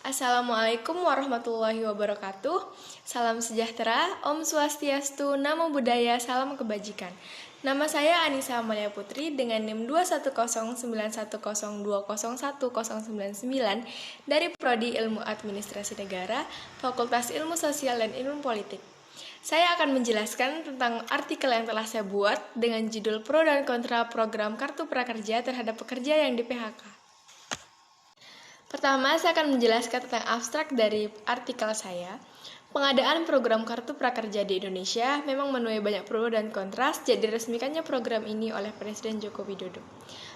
Assalamualaikum warahmatullahi wabarakatuh. Salam sejahtera, Om Swastiastu, Namo Buddhaya, salam kebajikan. Nama saya Anissa Amalia Putri dengan NIM 2109102010199 dari Prodi Ilmu Administrasi Negara, Fakultas Ilmu Sosial dan Ilmu Politik. Saya akan menjelaskan tentang artikel yang telah saya buat dengan judul Pro dan Kontra Program Kartu Prakerja terhadap pekerja yang di PHK. Pertama, saya akan menjelaskan tentang abstrak dari artikel saya. Pengadaan program Kartu Prakerja di Indonesia memang menuai banyak pro dan kontra sejak diresmikannya program ini oleh Presiden Joko Widodo.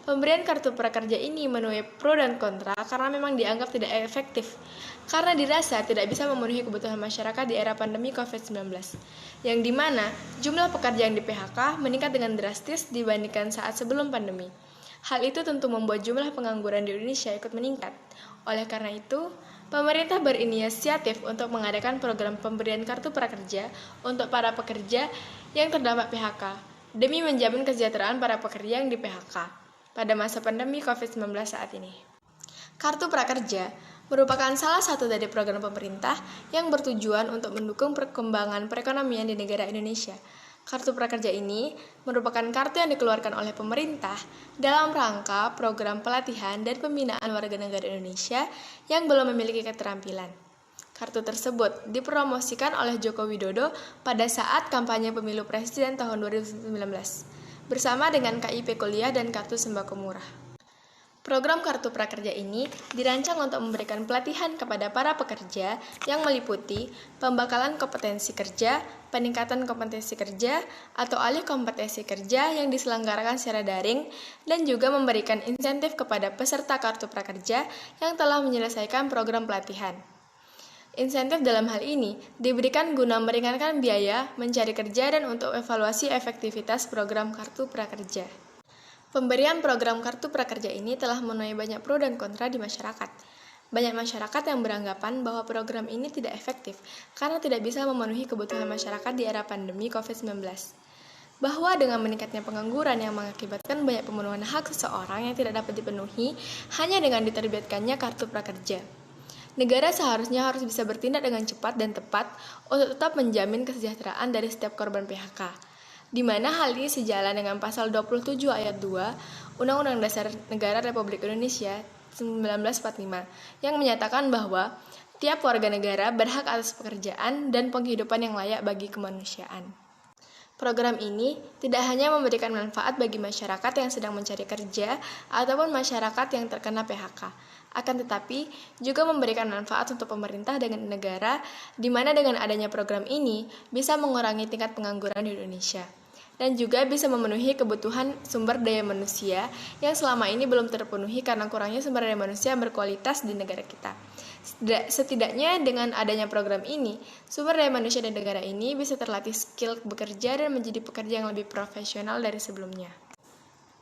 Pemberian Kartu Prakerja ini menuai pro dan kontra karena memang dianggap tidak efektif, karena dirasa tidak bisa memenuhi kebutuhan masyarakat di era pandemi COVID-19, yang dimana jumlah pekerja yang di PHK meningkat dengan drastis dibandingkan saat sebelum pandemi. Hal itu tentu membuat jumlah pengangguran di Indonesia ikut meningkat. Oleh karena itu, pemerintah berinisiatif untuk mengadakan program pemberian kartu prakerja untuk para pekerja yang terdampak PHK demi menjamin kesejahteraan para pekerja yang di PHK pada masa pandemi COVID-19 saat ini. Kartu prakerja merupakan salah satu dari program pemerintah yang bertujuan untuk mendukung perkembangan perekonomian di negara Indonesia. Kartu prakerja ini merupakan kartu yang dikeluarkan oleh pemerintah dalam rangka program pelatihan dan pembinaan warga negara Indonesia yang belum memiliki keterampilan. Kartu tersebut dipromosikan oleh Joko Widodo pada saat kampanye pemilu presiden tahun 2019 bersama dengan KIP Kuliah dan Kartu Sembako Murah. Program Kartu Prakerja ini dirancang untuk memberikan pelatihan kepada para pekerja yang meliputi pembekalan kompetensi kerja, peningkatan kompetensi kerja, atau alih kompetensi kerja yang diselenggarakan secara daring, dan juga memberikan insentif kepada peserta Kartu Prakerja yang telah menyelesaikan program pelatihan. Insentif dalam hal ini diberikan guna meringankan biaya mencari kerja dan untuk evaluasi efektivitas program Kartu Prakerja. Pemberian program Kartu Prakerja ini telah menuai banyak pro dan kontra di masyarakat. Banyak masyarakat yang beranggapan bahwa program ini tidak efektif karena tidak bisa memenuhi kebutuhan masyarakat di era pandemi COVID-19. Bahwa dengan meningkatnya pengangguran yang mengakibatkan banyak pemenuhan hak seseorang yang tidak dapat dipenuhi hanya dengan diterbitkannya Kartu Prakerja. Negara seharusnya harus bisa bertindak dengan cepat dan tepat untuk tetap menjamin kesejahteraan dari setiap korban PHK. Di mana hal ini sejalan dengan pasal 27 ayat 2 Undang-Undang Dasar Negara Republik Indonesia 1945 yang menyatakan bahwa tiap warga negara berhak atas pekerjaan dan penghidupan yang layak bagi kemanusiaan. Program ini tidak hanya memberikan manfaat bagi masyarakat yang sedang mencari kerja ataupun masyarakat yang terkena PHK, akan tetapi juga memberikan manfaat untuk pemerintah dan negara, di mana dengan adanya program ini bisa mengurangi tingkat pengangguran di Indonesia dan juga bisa memenuhi kebutuhan sumber daya manusia yang selama ini belum terpenuhi karena kurangnya sumber daya manusia yang berkualitas di negara kita. Setidaknya dengan adanya program ini, sumber daya manusia di negara ini bisa terlatih skill bekerja dan menjadi pekerja yang lebih profesional dari sebelumnya.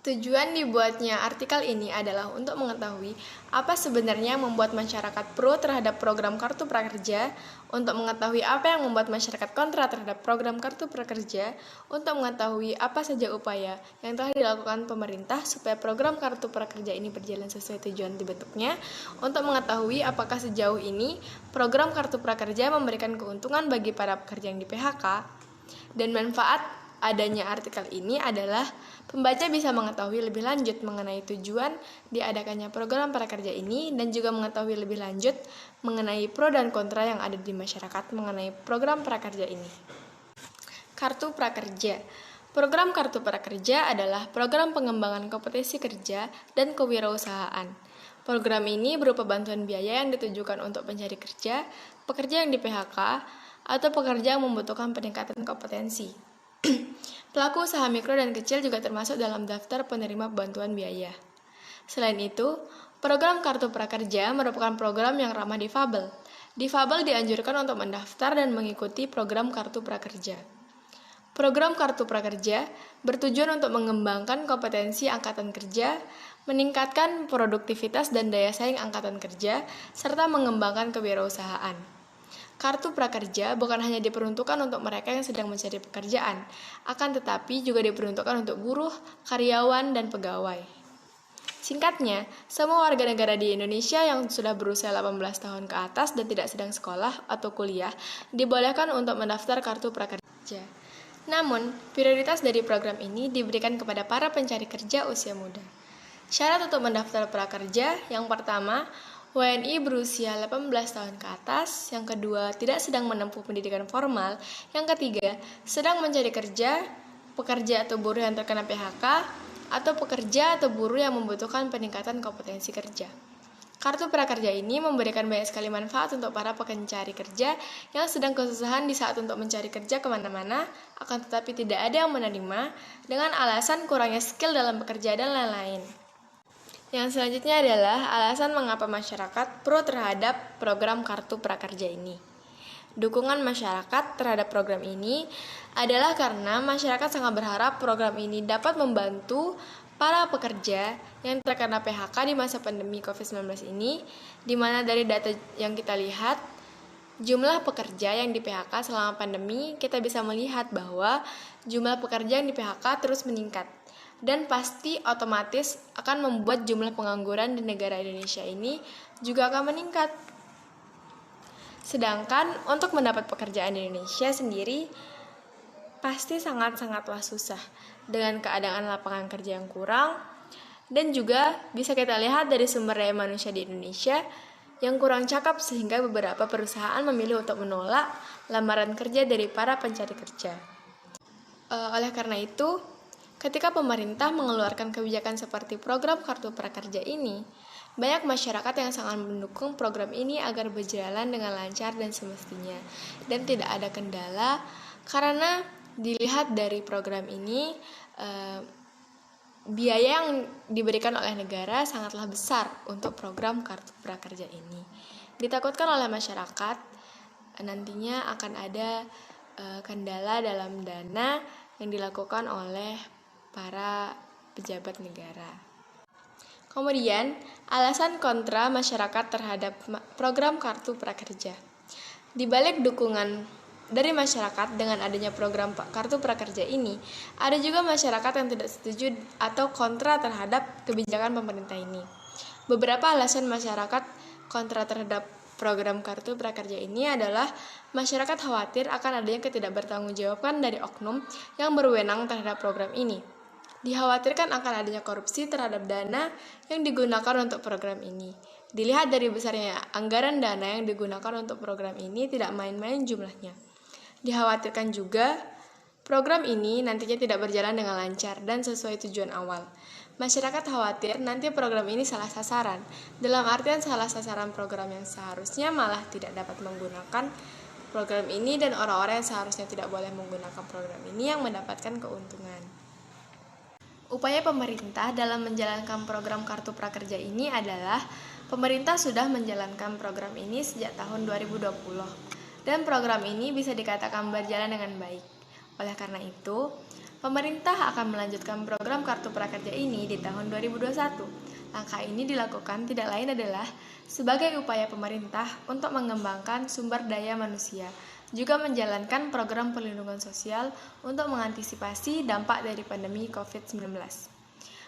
Tujuan dibuatnya artikel ini adalah untuk mengetahui apa sebenarnya yang membuat masyarakat pro terhadap program Kartu Prakerja, untuk mengetahui apa yang membuat masyarakat kontra terhadap program Kartu Prakerja, untuk mengetahui apa saja upaya yang telah dilakukan pemerintah supaya program Kartu Prakerja ini berjalan sesuai tujuan dibentuknya, untuk mengetahui apakah sejauh ini program Kartu Prakerja memberikan keuntungan bagi para pekerja yang di PHK, dan manfaat adanya artikel ini adalah pembaca bisa mengetahui lebih lanjut mengenai tujuan diadakannya program prakerja ini dan juga mengetahui lebih lanjut mengenai pro dan kontra yang ada di masyarakat mengenai program prakerja ini. Kartu Prakerja. Program Kartu Prakerja adalah program pengembangan kompetensi kerja dan kewirausahaan. Program ini berupa bantuan biaya yang ditujukan untuk pencari kerja, pekerja yang di PHK, atau pekerja yang membutuhkan peningkatan kompetensi. Pelaku usaha mikro dan kecil juga termasuk dalam daftar penerima bantuan biaya. Selain itu, program Kartu Prakerja merupakan program yang ramah difabel. Difabel dianjurkan untuk mendaftar dan mengikuti program Kartu Prakerja. Program Kartu Prakerja bertujuan untuk mengembangkan kompetensi angkatan kerja, meningkatkan produktivitas dan daya saing angkatan kerja, serta mengembangkan kewirausahaan. Kartu Prakerja bukan hanya diperuntukkan untuk mereka yang sedang mencari pekerjaan, akan tetapi juga diperuntukkan untuk buruh, karyawan, dan pegawai. Singkatnya, semua warga negara di Indonesia yang sudah berusia 18 tahun ke atas dan tidak sedang sekolah atau kuliah dibolehkan untuk mendaftar kartu prakerja. Namun, prioritas dari program ini diberikan kepada para pencari kerja usia muda. Syarat untuk mendaftar prakerja, yang pertama, WNI berusia 18 tahun ke atas, yang kedua, tidak sedang menempuh pendidikan formal, yang ketiga, sedang mencari kerja, pekerja atau buruh yang terkena PHK, atau pekerja atau buruh yang membutuhkan peningkatan kompetensi kerja. Kartu prakerja ini memberikan banyak sekali manfaat untuk para pencari kerja yang sedang kesusahan di saat untuk mencari kerja kemana-mana, akan tetapi tidak ada yang menerima dengan alasan kurangnya skill dalam bekerja dan lain-lain. Yang selanjutnya adalah alasan mengapa masyarakat pro terhadap program kartu prakerja ini. Dukungan masyarakat terhadap program ini adalah karena masyarakat sangat berharap program ini dapat membantu para pekerja yang terkena PHK di masa pandemi COVID-19 ini, di mana dari data yang kita lihat, jumlah pekerja yang di PHK selama pandemi, kita bisa melihat bahwa jumlah pekerja yang di PHK terus meningkat. Dan pasti otomatis akan membuat jumlah pengangguran di negara Indonesia ini juga akan meningkat. Sedangkan untuk mendapat pekerjaan di Indonesia sendiri pasti sangat-sangatlah susah dengan keadaan lapangan kerja yang kurang, dan juga bisa kita lihat dari sumber daya manusia di Indonesia yang kurang cakep sehingga beberapa perusahaan memilih untuk menolak lamaran kerja dari para pencari kerja. Oleh karena itu, ketika pemerintah mengeluarkan kebijakan seperti program kartu prakerja ini, banyak masyarakat yang sangat mendukung program ini agar berjalan dengan lancar dan semestinya, dan tidak ada kendala karena dilihat dari program ini, biaya yang diberikan oleh negara sangatlah besar untuk program kartu prakerja ini. Ditakutkan oleh masyarakat nantinya akan ada kendala dalam dana yang dilakukan oleh para pejabat negara. Kemudian, alasan kontra masyarakat terhadap program kartu prakerja. Di balik dukungan dari masyarakat dengan adanya program kartu prakerja ini, ada juga masyarakat yang tidak setuju atau kontra terhadap kebijakan pemerintah ini. Beberapa alasan masyarakat kontra terhadap program kartu prakerja ini adalah masyarakat khawatir akan adanya ketidakbertanggungjawaban dari oknum yang berwenang terhadap program ini. Dikhawatirkan akan adanya korupsi terhadap dana yang digunakan untuk program ini. Dilihat dari besarnya anggaran dana yang digunakan untuk program ini tidak main-main jumlahnya. Dikhawatirkan juga program ini nantinya tidak berjalan dengan lancar dan sesuai tujuan awal. Masyarakat khawatir nanti program ini salah sasaran, dalam artian salah sasaran program yang seharusnya malah tidak dapat menggunakan program ini, dan orang-orang yang seharusnya tidak boleh menggunakan program ini yang mendapatkan keuntungan. Upaya pemerintah dalam menjalankan program kartu prakerja ini adalah pemerintah sudah menjalankan program ini sejak tahun 2020 dan program ini bisa dikatakan berjalan dengan baik. Oleh karena itu, pemerintah akan melanjutkan program kartu prakerja ini di tahun 2021. Langkah ini dilakukan tidak lain adalah sebagai upaya pemerintah untuk mengembangkan sumber daya manusia, juga menjalankan program perlindungan sosial untuk mengantisipasi dampak dari pandemi COVID-19.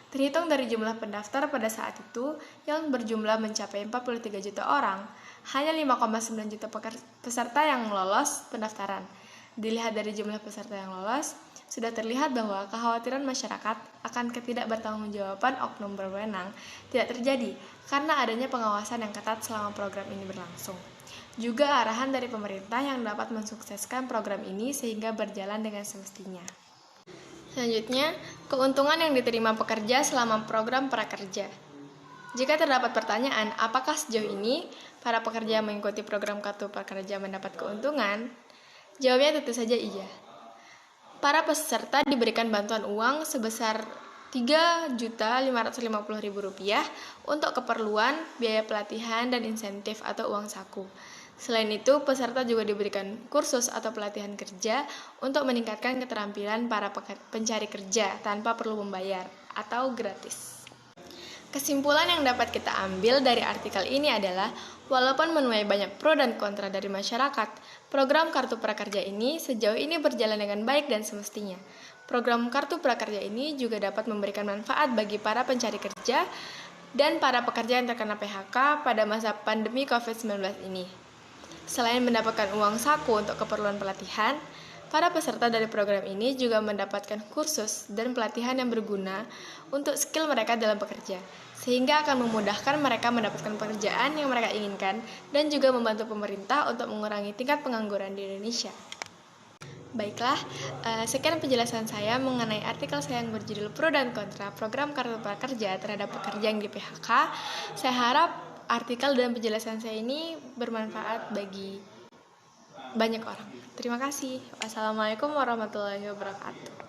Terhitung dari jumlah pendaftar pada saat itu yang berjumlah mencapai 43 juta orang, hanya 5,9 juta peserta yang lolos pendaftaran. Dilihat dari jumlah peserta yang lolos, sudah terlihat bahwa kekhawatiran masyarakat akan ketidakbertanggungjawaban oknum berwenang tidak terjadi karena adanya pengawasan yang ketat selama program ini berlangsung. Juga arahan dari pemerintah yang dapat mensukseskan program ini sehingga berjalan dengan semestinya. Selanjutnya, keuntungan yang diterima pekerja selama program prakerja. Jika terdapat pertanyaan, apakah sejauh ini para pekerja yang mengikuti program kartu prakerja mendapat keuntungan? Jawabnya tentu saja iya. Para peserta diberikan bantuan uang sebesar Rp3.550.000 untuk keperluan biaya pelatihan dan insentif atau uang saku. Selain itu, peserta juga diberikan kursus atau pelatihan kerja untuk meningkatkan keterampilan para pencari kerja tanpa perlu membayar atau gratis. Kesimpulan yang dapat kita ambil dari artikel ini adalah, walaupun menuai banyak pro dan kontra dari masyarakat, program Kartu Prakerja ini sejauh ini berjalan dengan baik dan semestinya. Program Kartu Prakerja ini juga dapat memberikan manfaat bagi para pencari kerja dan para pekerja yang terkena PHK pada masa pandemi COVID-19 ini. Selain mendapatkan uang saku untuk keperluan pelatihan, para peserta dari program ini juga mendapatkan kursus dan pelatihan yang berguna untuk skill mereka dalam bekerja, sehingga akan memudahkan mereka mendapatkan pekerjaan yang mereka inginkan dan juga membantu pemerintah untuk mengurangi tingkat pengangguran di Indonesia. Baiklah, sekian penjelasan saya mengenai artikel saya yang berjudul Pro dan Kontra Program Kartu Prakerja terhadap pekerja yang di PHK. Saya harap artikel dan penjelasan saya ini bermanfaat bagi banyak orang. Terima kasih. Wassalamualaikum warahmatullahi wabarakatuh.